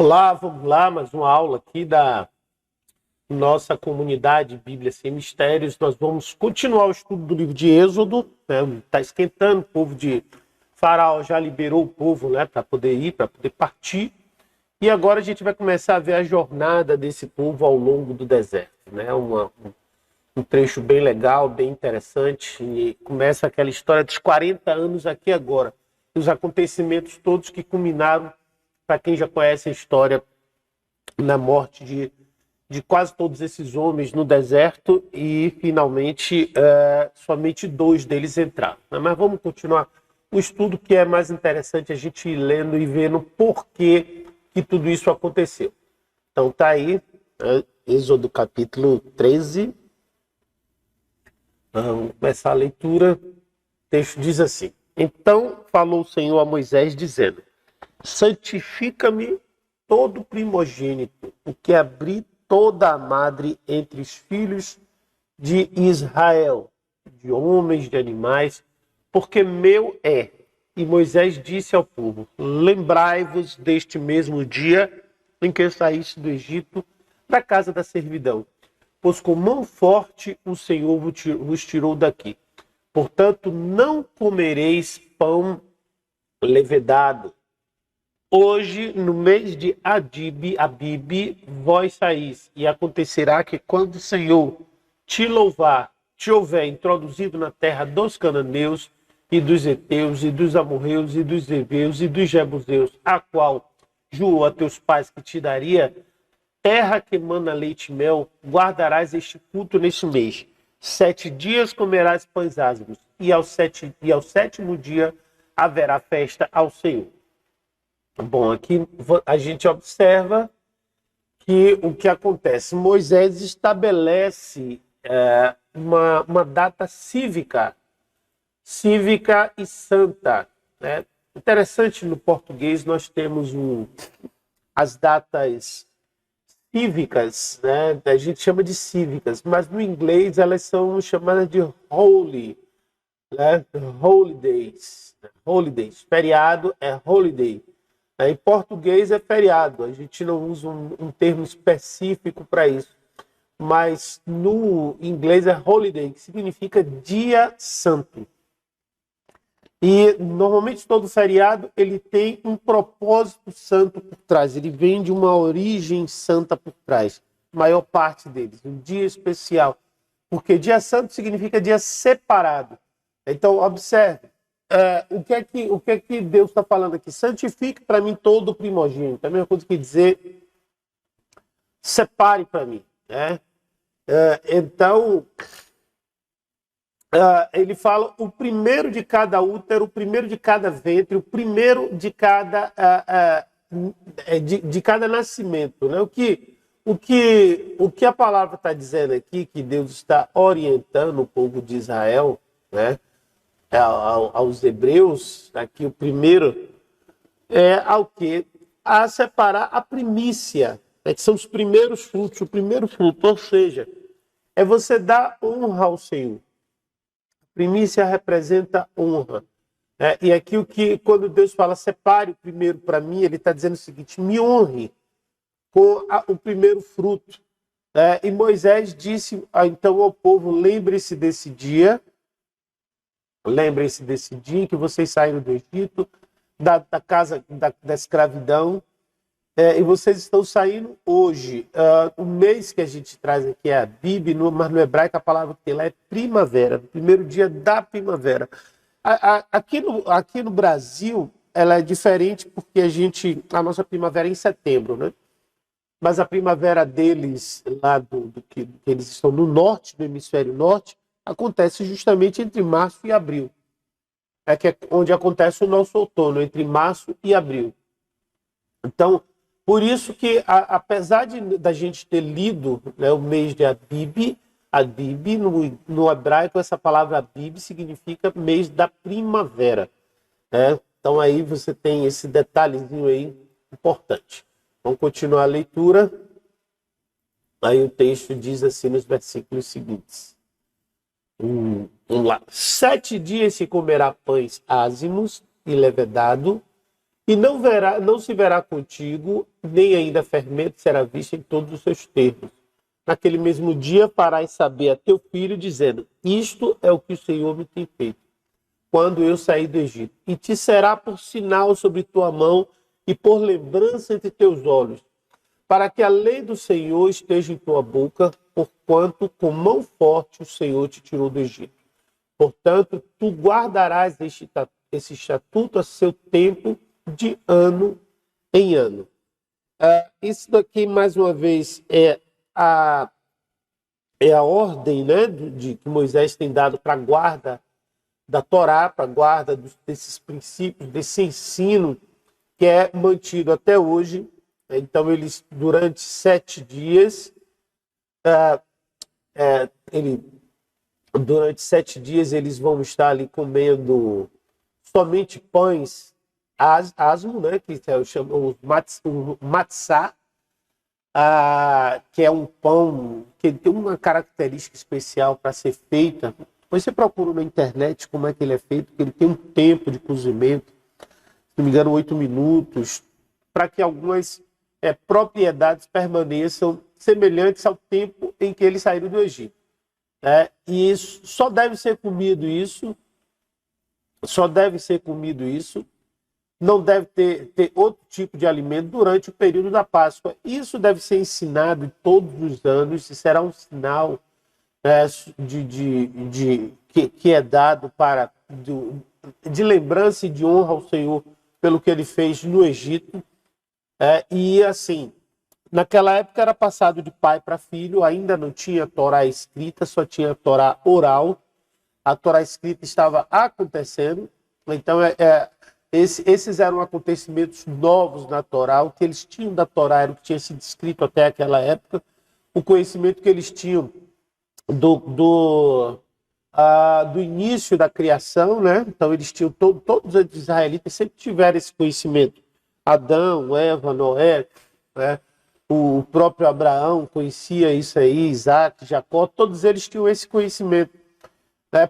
Olá, vamos lá, mais uma aula aqui da nossa comunidade Bíblia Sem Mistérios. Nós vamos continuar o estudo do livro de Êxodo, né? Está esquentando, o povo de Faraó já liberou o povo, né, para poder ir, para poder partir. E agora a gente vai começar a ver a jornada desse povo ao longo do deserto, né? Um trecho bem legal, bem interessante, e começa aquela história dos 40 anos aqui agora, os acontecimentos todos que culminaram, para quem já conhece a história, na morte de quase todos esses homens no deserto e, finalmente, somente 2 deles entraram. Mas vamos continuar o estudo, que é mais interessante a gente ir lendo e vendo por que tudo isso aconteceu. Então tá aí, Êxodo capítulo 13. Vamos começar a leitura. O texto diz assim: Então falou o Senhor a Moisés, dizendo: Santifica-me todo primogênito, o que abrir toda a madre entre os filhos de Israel, de homens, de animais, porque meu é. E Moisés disse ao povo: Lembrai-vos deste mesmo dia em que saíste do Egito, da casa da servidão, pois com mão forte o Senhor vos tirou daqui. Portanto, não comereis pão levedado. Hoje, no mês de Abibe, vós saís, e acontecerá que quando o Senhor te houver introduzido na terra dos cananeus, e dos heteus, e dos amorreus, e dos heveus, e dos jebuseus, a qual jurou a teus pais que te daria, terra que emana leite e mel, guardarás este culto neste mês. 7 dias comerás pães ázimos, e ao sétimo dia haverá festa ao Senhor. Bom, aqui a gente observa que o que acontece? Moisés estabelece uma data cívica e santa, né? Interessante, no português nós temos as datas cívicas, né? A gente chama de cívicas, mas no inglês elas são chamadas de holy, né? Holidays. Feriado é holiday. Em português é feriado, a gente não usa um termo específico para isso, mas no inglês é holiday, que significa dia santo. E normalmente todo feriado ele tem um propósito santo por trás, ele vem de uma origem santa por trás, a maior parte deles, um dia especial, porque dia santo significa dia separado. Então observe, o que é que Deus está falando aqui? Santifique para mim todo o primogênito. É a mesma coisa que dizer separe para mim, né? Então, ele fala o primeiro de cada útero, o primeiro de cada ventre, o primeiro de cada nascimento, né? O que a palavra está dizendo aqui, que Deus está orientando o povo de Israel, né? Aos hebreus, aqui o primeiro ao que? A separar a primícia, né, que são os primeiros frutos, o primeiro fruto, ou seja, é você dar honra ao Senhor. Primícia representa honra. E aqui quando Deus fala separe o primeiro para mim, ele está dizendo o seguinte: me honre com o primeiro fruto. E Moisés disse então ao povo: lembrem-se desse dia em que vocês saíram do Egito, da casa da escravidão, e vocês estão saindo hoje. O mês que a gente traz aqui é Abibe, mas no hebraico a palavra que tem lá é primavera, o primeiro dia da primavera. Aqui no Brasil, ela é diferente porque a nossa primavera é em setembro, né? Mas a primavera deles, lá que eles estão no norte, no hemisfério norte, acontece justamente entre março e abril. Que é onde acontece o nosso outono, entre março e abril. Então, por isso que, apesar da gente ter lido, né, o mês de Abibe, no hebraico essa palavra Abibe significa mês da primavera, né? Então aí você tem esse detalhezinho aí importante. Vamos continuar a leitura. Aí o texto diz assim nos versículos seguintes. Vamos lá. 7 dias se comerá pães ázimos e levedado, E não se verá contigo, nem ainda fermento será visto em todos os seus termos. Naquele mesmo dia farás saber a teu filho, dizendo: isto é o que o Senhor me tem feito, quando eu saí do Egito. E te será por sinal sobre tua mão e por lembrança entre teus olhos, para que a lei do Senhor esteja em tua boca, porquanto com mão forte o Senhor te tirou do Egito. Portanto, tu guardarás esse estatuto a seu tempo, de ano em ano. Isso daqui, mais uma vez, é a ordem, né, que Moisés tem dado para a guarda da Torá, para a guarda desses princípios, desse ensino que é mantido até hoje. Então, eles, durante 7 dias, durante 7 dias, eles vão estar ali comendo somente pães asmo, né, que chamam o matzá, que é um pão que tem uma característica especial para ser feita. Você procura na internet como é que ele é feito, que ele tem um tempo de cozimento, se não me engano, 8 minutos, para que algumas propriedades permaneçam semelhantes ao tempo em que eles saíram do Egito. E isso, só deve ser comido isso, não deve ter outro tipo de alimento durante o período da Páscoa. Isso deve ser ensinado todos os anos e será um sinal que é dado de lembrança e de honra ao Senhor pelo que ele fez no Egito. E assim, naquela época era passado de pai para filho, ainda não tinha Torá escrita, só tinha Torá oral. A Torá escrita estava acontecendo, então esses eram acontecimentos novos na Torá. O que eles tinham da Torá era o que tinha sido escrito até aquela época, o conhecimento que eles tinham do início da criação, né? Então eles tinham, todos os israelitas sempre tiveram esse conhecimento. Adão, Eva, Noé, né? O próprio Abraão conhecia isso aí, Isaac, Jacó, todos eles tinham esse conhecimento.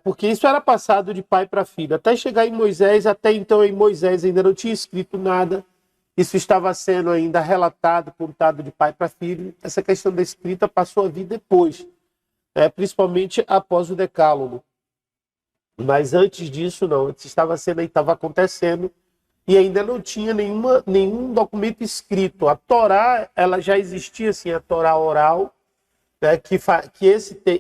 Porque isso era passado de pai para filho, até chegar em Moisés. Até então em Moisés ainda não tinha escrito nada, isso estava sendo ainda relatado, contado de pai para filho. Essa questão da escrita passou a vir depois, principalmente após o Decálogo, mas antes disso não, antes estava acontecendo e ainda não tinha nenhum documento escrito. A Torá, ela já existia assim, a Torá oral, que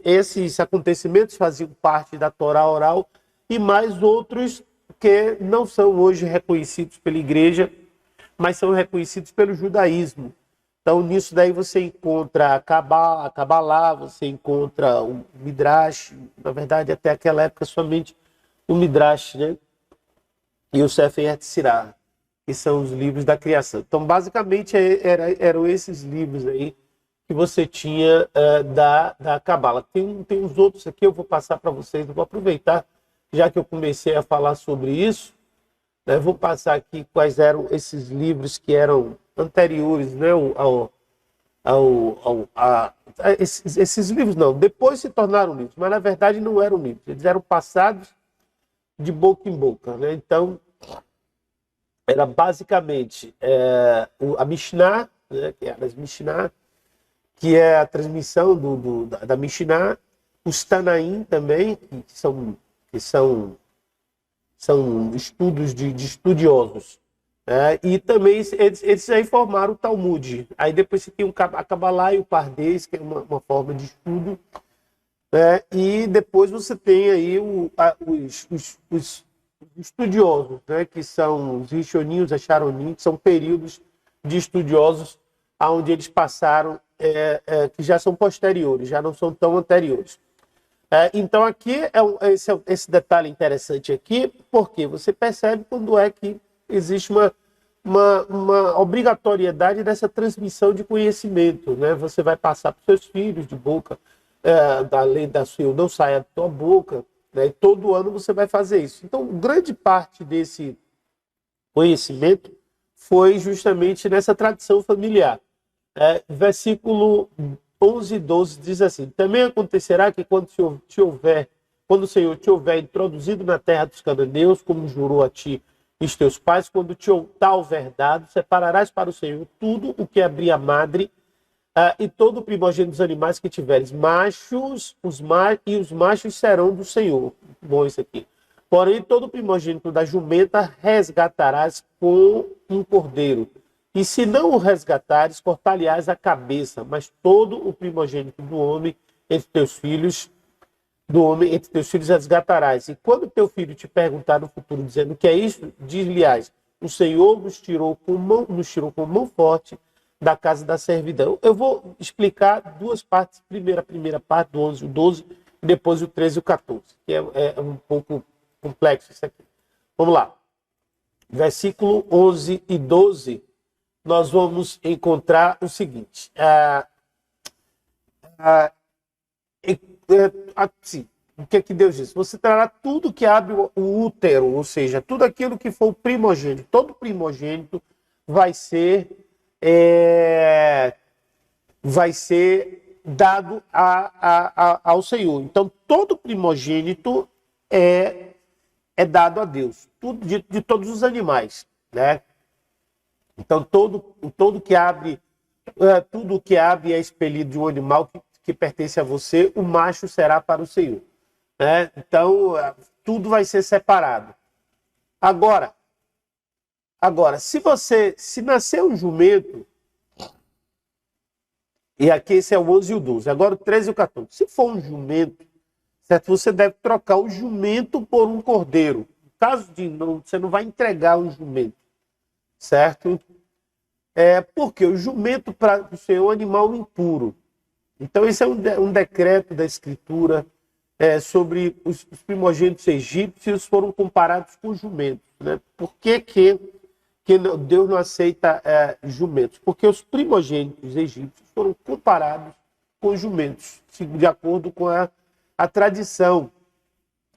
esses acontecimentos faziam parte da Torá oral, e mais outros que não são hoje reconhecidos pela igreja, mas são reconhecidos pelo judaísmo. Então, nisso daí você encontra a Cabalá, você encontra o Midrash, na verdade, até aquela época somente o Midrash, né? E o Sefer Yetzirah, que são os livros da criação. Então, basicamente, eram esses livros aí que você tinha da Cabala. Tem uns outros aqui, eu vou passar para vocês, eu vou aproveitar, já que eu comecei a falar sobre isso, né, vou passar aqui quais eram esses livros que eram anteriores, né, esses livros não, depois se tornaram livros, mas na verdade não eram livros, eles eram passados de boca em boca, né? Então, era basicamente a Mishnah, né, que era as Mishnah, que é a transmissão da Mishnah, os Tanaim também, que são estudos de estudiosos. E também eles aí formaram o Talmud. Aí depois você tem a Kabbalah e o Pardês, que é uma forma de estudo. E depois você tem aí os estudiosos, né, que são os Rishonim, os Acharonim, que são períodos de estudiosos onde eles passaram, que já são posteriores, já não são tão anteriores. Então aqui esse detalhe interessante aqui, porque você percebe quando é que existe uma obrigatoriedade dessa transmissão de conhecimento, né? Você vai passar para os seus filhos de boca, da lei da sua não saia da tua boca, né? E todo ano você vai fazer isso. Então, grande parte desse conhecimento foi justamente nessa tradição familiar. Versículo 11 e 12 diz assim: também acontecerá que quando o Senhor te houver introduzido na terra dos cananeus, como jurou a ti os teus pais, quando te tal verdade, separarás para o Senhor tudo o que abrir a madre, e todo o primogênito dos animais que tiveres, machos, os machos serão do Senhor. Bom isso aqui. Porém, todo o primogênito da jumenta resgatarás com um cordeiro. E se não o resgatares, cortar-lhe-ás a cabeça, mas todo o primogênito do homem entre teus filhos, resgatarás. E quando teu filho te perguntar no futuro, dizendo: o que é isso? Diz-lhe-ás: o Senhor nos tirou com mão forte da casa da servidão. Eu vou explicar duas partes. Primeiro, a primeira parte, do 11 e o 12, e depois o 13 e o 14, que é um pouco complexo isso aqui. Vamos lá. Versículo 11 e 12, nós vamos encontrar o seguinte. Assim, o que é que Deus diz? Você trará tudo que abre o útero, ou seja, tudo aquilo que for o primogênito. Todo primogênito vai ser dado ao Senhor. Então, todo primogênito é dado a Deus, tudo de todos os animais, né? Então, tudo que abre é expelido de um animal que pertence a você, o macho será para o Senhor, né? Então, tudo vai ser separado. Agora, se nascer um jumento, e aqui esse é o 11 e o 12, agora o 13 e o 14. Se for um jumento, certo? Você deve trocar o jumento por um cordeiro. No caso de não, você não vai entregar um jumento, certo? Porque o jumento para o Senhor é um animal impuro. Então, esse é um decreto da Escritura sobre os primogênitos egípcios foram comparados com jumentos, né? Por que Deus não aceita jumentos? Porque os primogênitos egípcios foram comparados com jumentos, de acordo com a tradição.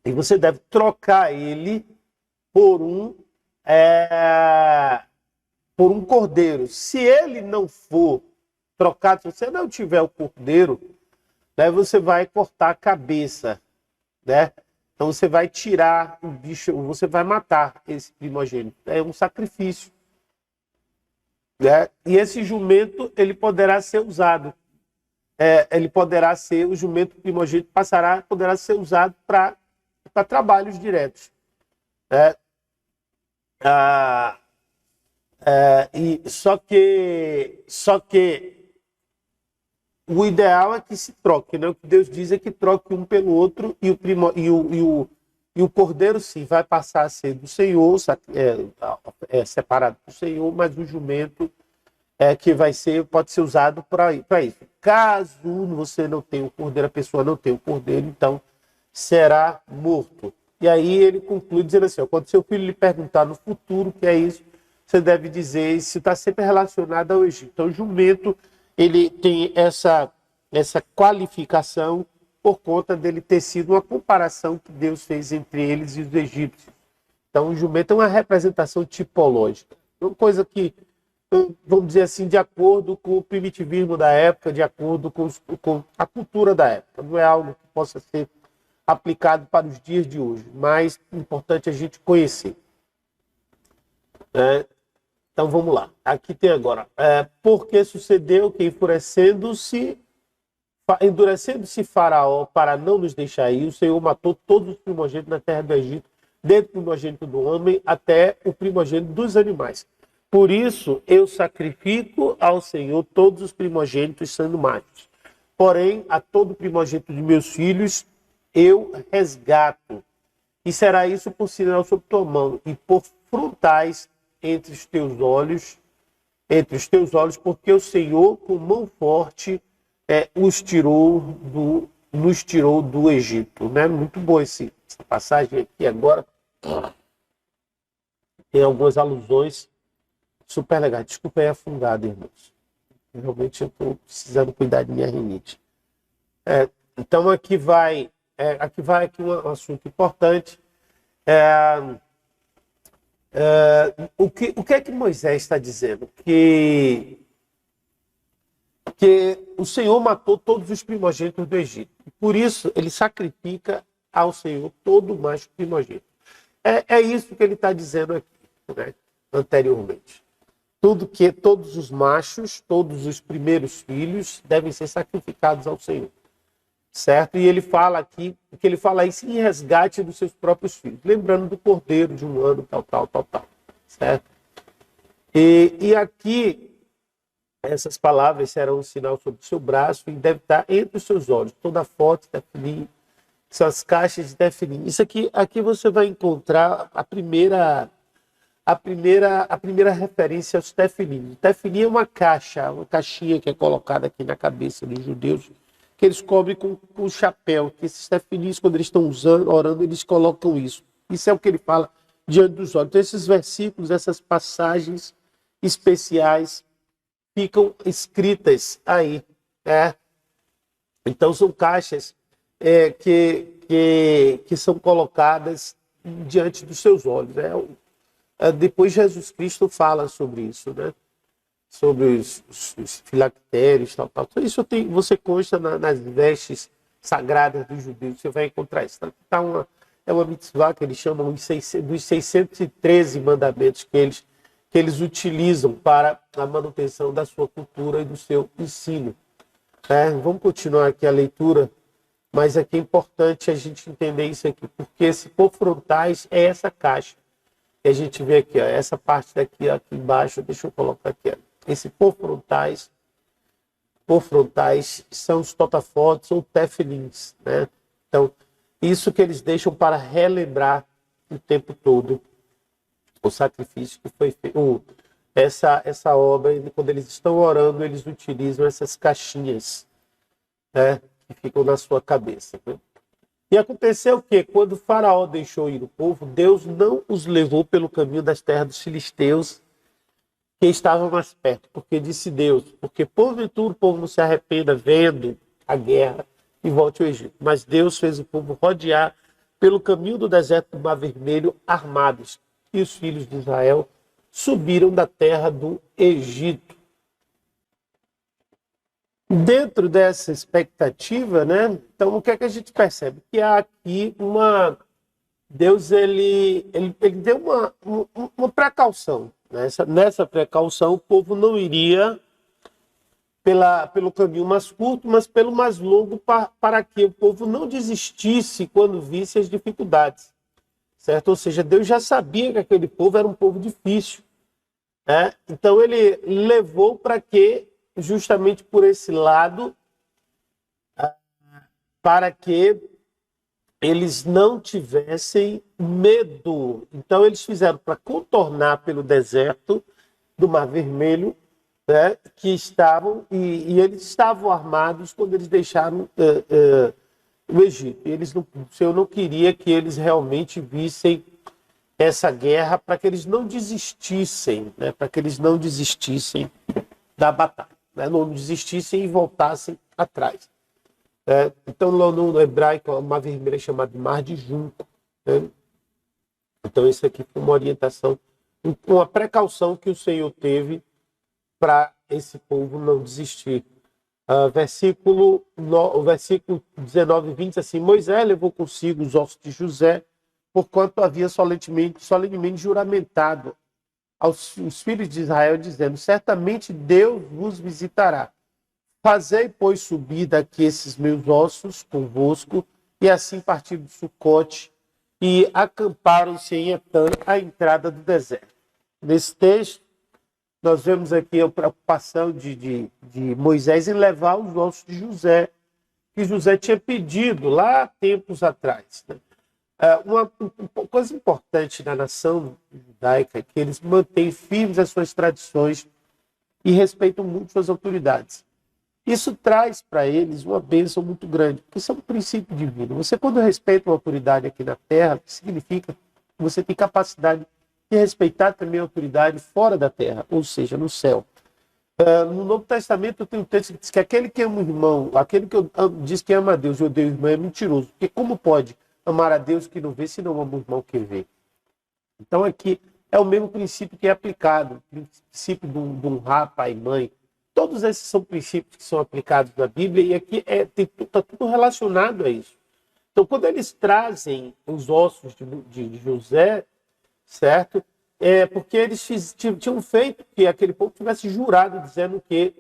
E você deve trocar ele por um cordeiro. Se ele não for trocado, se você não tiver o cordeiro, né, você vai cortar a cabeça, né? Então você vai tirar o bicho, você vai matar esse primogênito. É um sacrifício, né? E esse jumento, ele poderá ser usado. O jumento primogênito poderá ser usado para trabalhos diretos, né? Só que o ideal é que se troque, né? O que Deus diz é que troque um pelo outro, e o cordeiro, sim, vai passar a ser do Senhor, separado do Senhor, mas o jumento pode ser usado para isso. Caso você não tenha o cordeiro, a pessoa não tenha o cordeiro, então será morto. E aí ele conclui dizendo assim: quando seu filho lhe perguntar no futuro o que é isso, você deve dizer, isso está sempre relacionado ao Egito. Então, o jumento, ele tem essa qualificação por conta dele ter sido uma comparação que Deus fez entre eles e os egípcios. Então, o jumento é uma representação tipológica. Uma coisa que, vamos dizer assim, de acordo com o primitivismo da época, de acordo com a cultura da época. Não é algo que possa ser aplicado para os dias de hoje, mas é importante a gente conhecer. Então vamos lá. Aqui tem agora. Porque sucedeu que endurecendo-se Faraó para não nos deixar ir, o Senhor matou todos os primogênitos na terra do Egito, desde o primogênito do homem até o primogênito dos animais. Por isso eu sacrifico ao Senhor todos os primogênitos sendo machos. Porém, a todo primogênito de meus filhos eu resgato. E será isso por sinal sobre tua mão e por frontais entre os teus olhos, porque o Senhor, com mão forte, nos tirou do Egito. Né? Muito boa essa passagem aqui agora. Tem algumas alusões super legais. Desculpa aí afundado, irmãos. Realmente eu estou precisando cuidar de minha rinite. Então aqui vai um assunto importante. O que é que Moisés está dizendo? Que o Senhor matou todos os primogênitos do Egito. Por isso, ele sacrifica ao Senhor todo o macho primogênito. É isso que ele está dizendo aqui. né, anteriormente. Todos os machos, todos os primeiros filhos devem ser sacrificados ao Senhor. Certo? E ele fala aqui, que ele fala isso em resgate dos seus próprios filhos, lembrando do cordeiro de 1 ano, tal. Certo? E aqui, essas palavras serão um sinal sobre o seu braço e deve estar entre os seus olhos. Toda foto de tefilim, são as caixas de tefilim. Isso aqui você vai encontrar a primeira referência aos tefilim. O tefilim é uma caixinha que é colocada aqui na cabeça dos judeus, que eles cobrem com chapéu, que esses tefilis, quando eles estão orando, eles colocam isso. Isso é o que ele fala diante dos olhos. Então, esses versículos, essas passagens especiais ficam escritas aí. Né? Então, são caixas que são colocadas diante dos seus olhos. Né? Depois, Jesus Cristo fala sobre isso, né? Sobre os filactérios, tal. Isso você consta nas vestes sagradas dos judeus, você vai encontrar isso. É uma mitzvah que eles chamam dos 613 mandamentos que eles utilizam para a manutenção da sua cultura e do seu ensino. Vamos continuar aqui a leitura, mas aqui é importante a gente entender isso aqui, porque esse por frontais é essa caixa que a gente vê aqui, ó, essa parte daqui, ó, aqui embaixo, deixa eu colocar aqui, ó. Esse por frontais são os totafotes ou tefilins, né? Então, isso que eles deixam para relembrar o tempo todo o sacrifício que foi feito. Essa obra, quando eles estão orando, eles utilizam essas caixinhas, né, que ficam na sua cabeça. Né? E aconteceu que, quando o faraó deixou ir o povo, Deus não os levou pelo caminho das terras dos filisteus, que estavam mais perto, porque disse Deus, porque porventura o povo não se arrependa vendo a guerra e volte ao Egito. Mas Deus fez o povo rodear pelo caminho do deserto do Mar Vermelho armados, e os filhos de Israel subiram da terra do Egito. Dentro dessa expectativa, né? Então o que é que a gente percebe? Que há aqui Deus ele deu uma precaução. Nessa precaução, o povo não iria pelo caminho mais curto, mas pelo mais longo, para que o povo não desistisse quando visse as dificuldades. Certo? Ou seja, Deus já sabia que aquele povo era um povo difícil. Né? Então, ele levou para que, justamente por esse lado, para que eles não tivessem medo. Então, eles fizeram para contornar pelo deserto do Mar Vermelho, né, que estavam, e eles estavam armados quando eles deixaram o Egito. O Senhor não queria que eles realmente vissem essa guerra para que eles não desistissem, né, para que eles não desistissem da batalha, né, não desistissem e voltassem atrás. Então, no hebraico, o Mar Vermelho é chamado de Mar de Junco. Né? Então, isso aqui foi uma orientação, uma precaução que o Senhor teve para esse povo não desistir. O versículo 19 e 20, assim, Moisés levou consigo os ossos de José, porquanto havia solenemente juramentado aos filhos de Israel, dizendo, certamente Deus vos visitará. Fazei, pois, subir daqui esses meus ossos convosco, e assim partiram de Sucote, e acamparam-se em Etã, à entrada do deserto. Nesse texto, nós vemos aqui a preocupação de Moisés em levar os ossos de José, que José tinha pedido lá tempos atrás. Né? Uma coisa importante na nação judaica é que eles mantêm firmes as suas tradições e respeitam muito suas autoridades. Isso traz para eles uma bênção muito grande, porque isso é um princípio divino. Você, quando respeita uma autoridade aqui na terra, significa que você tem capacidade de respeitar também a autoridade fora da terra, ou seja, no céu. No Novo Testamento tem um texto que diz que aquele que ama o irmão, aquele que diz que ama a Deus e odeia o irmão é mentiroso, porque como pode amar a Deus que não vê se não ama o irmão que vê? Então aqui é o mesmo princípio que é aplicado, o princípio de honrar pai e mãe. Todos esses são princípios que são aplicados na Bíblia e aqui está tudo relacionado a isso. Então, quando eles trazem os ossos de José, certo? porque eles tinham feito que aquele povo tivesse jurado, dizendo que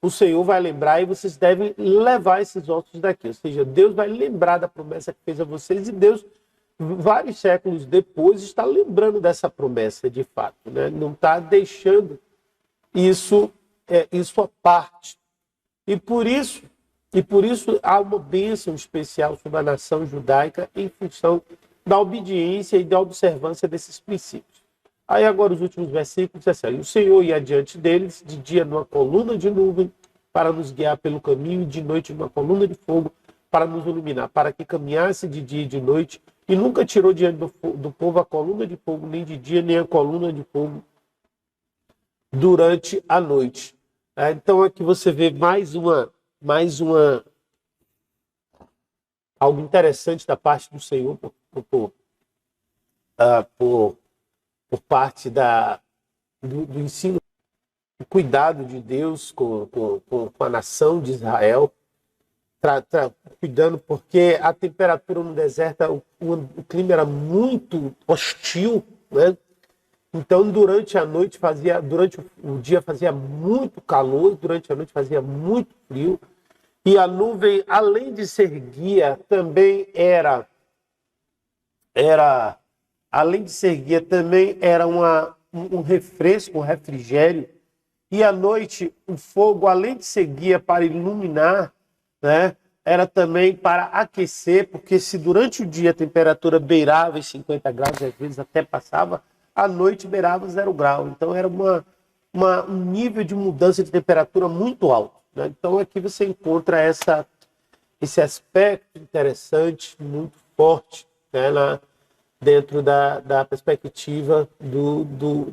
o Senhor vai lembrar e vocês devem levar esses ossos daqui. Ou seja, Deus vai lembrar da promessa que fez a vocês, e Deus, vários séculos depois, está lembrando dessa promessa de fato, né? Não está deixando isso à parte. E por isso há uma bênção especial sobre a nação judaica em função da obediência e da observância desses princípios. Aí agora os últimos versículos é assim: o Senhor ia adiante deles, de dia numa coluna de nuvem, para nos guiar pelo caminho, e de noite numa coluna de fogo, para nos iluminar, para que caminhasse de dia e de noite, e nunca tirou diante do povo a coluna de fogo, nem de dia, nem a coluna de fogo durante a noite. Então aqui você vê mais uma algo interessante da parte do Senhor por parte do ensino, o cuidado de Deus com a nação de Israel, cuidando, porque a temperatura no deserto, o clima era muito hostil, né? Então, durante o dia fazia muito calor, durante a noite fazia muito frio, e a nuvem, além de ser guia, também era um refresco, um refrigério. E à noite, o fogo, além de ser guia para iluminar, né, era também para aquecer, porque se durante o dia a temperatura beirava os 50 graus, às vezes até passava, à noite beirava 0 grau. Então era um nível de mudança de temperatura muito alto, né? Então aqui você encontra esse aspecto interessante, muito forte, né, dentro da perspectiva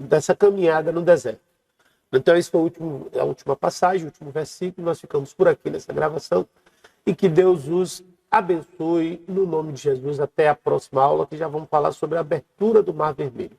dessa caminhada no deserto. Então, esse foi a última passagem, o último versículo. Nós ficamos por aqui nessa gravação. E que Deus os abençoe no nome de Jesus. Até a próxima aula, que já vamos falar sobre a abertura do Mar Vermelho.